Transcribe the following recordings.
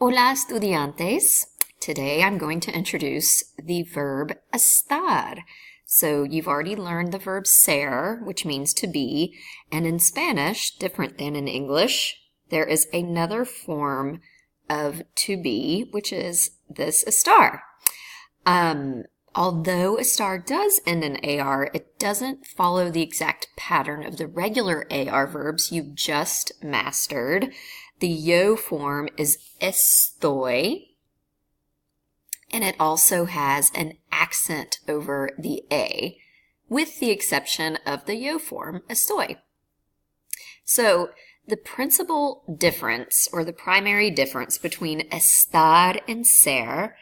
Hola, estudiantes. Today I'm going to introduce the verb estar. So you've already learned the verb ser, which means to be, and in Spanish, different than in English, there is another form of to be, which is this estar. Although estar does end in AR, it doesn't follow the exact pattern of the regular AR verbs you've just mastered. The yo form is estoy, and it also has an accent over the A, with the exception of the yo form, estoy. So the principal difference, or the primary difference between estar and ser,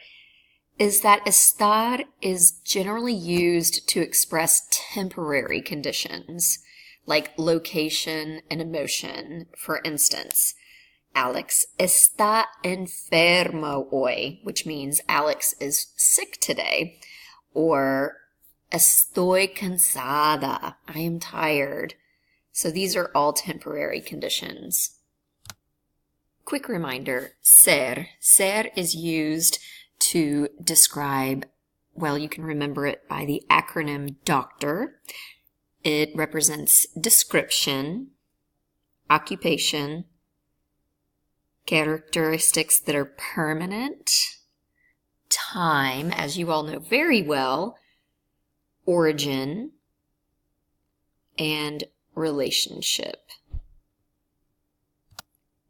is that estar is generally used to express temporary conditions, like location and emotion. For instance, Alex está enfermo hoy, which means Alex is sick today. Or estoy cansada, I am tired. So these are all temporary conditions. Quick reminder, ser. Ser is used to describe, well, you can remember it by the acronym doctor. It represents description, occupation, characteristics that are permanent, time, as you all know very well, origin, and relationship.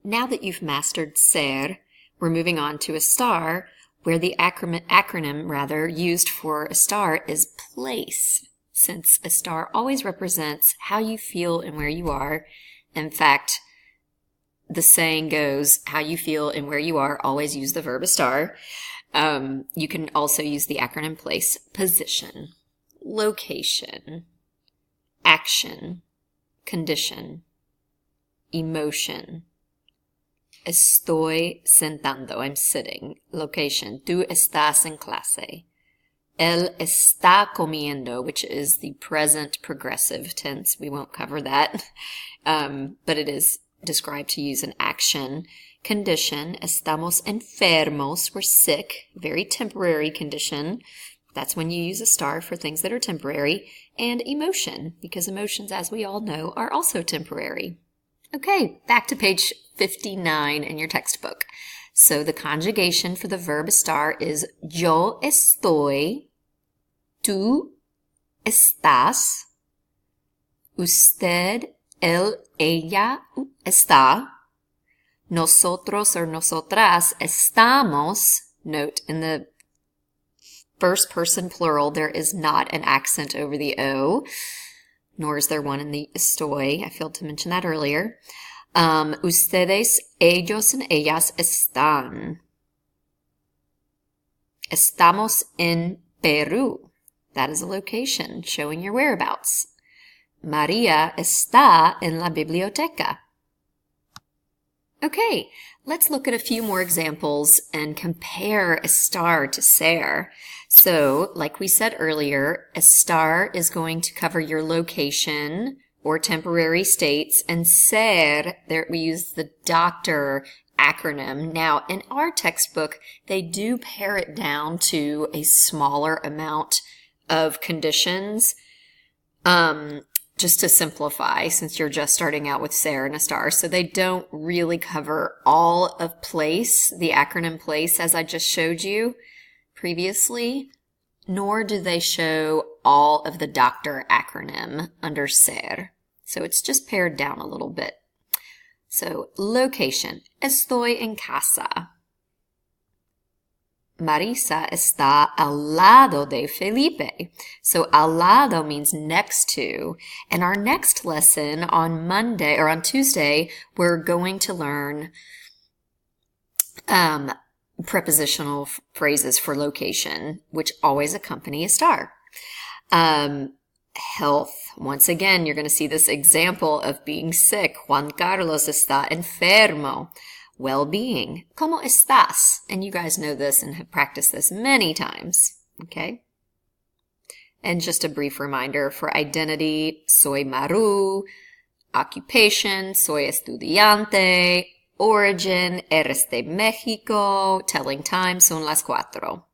Now that you've mastered ser, we're moving on to estar, where the acronym used for estar is place, since estar always represents how you feel and where you are. In fact, the saying goes, how you feel and where you are, always use the verb estar. You can also use the acronym place, position, location, action, condition, emotion. Estoy sentando, I'm sitting. Location, tú estás en clase. Él está comiendo, which is the present progressive tense. We won't cover that, but it is described to use an action. Condition, estamos enfermos, we're sick, very temporary condition. That's when you use estar for things that are temporary. And emotion, because emotions, as we all know, are also temporary. Okay, back to page 59 in your textbook. So the conjugation for the verb estar is yo estoy, tú estás, usted, él, ella está, nosotros or nosotras estamos. Note, in the first person plural, there is not an accent over the O, nor is there one in the estoy. I failed to mention that earlier. Ustedes, ellos, and ellas están. Estamos en Perú. That is a location showing your whereabouts. María está en la biblioteca. Okay, let's look at a few more examples and compare estar to ser. So, like we said earlier, estar is going to cover your location or temporary states, and ser, there we use the doctor acronym. Now, in our textbook, they do pare it down to a smaller amount of conditions, just to simplify, since you're just starting out with ser and estar. So they don't really cover all of place, the acronym place, as I just showed you previously, nor do they show all of the doctor acronym under ser. So it's just pared down a little bit. So location, estoy en casa. Marisa está al lado de Felipe. So al lado means next to. And our next lesson on Monday, or on Tuesday, we're going to learn prepositional phrases for location, which always accompany estar. Health. Once again, you're going to see this example of being sick. Juan Carlos está enfermo. Well-being. ¿Cómo estás? And you guys know this and have practiced this many times. Okay? And just a brief reminder for identity, soy Maru. Occupation, soy estudiante. origin, eres de Mexico, telling time, son las cuatro.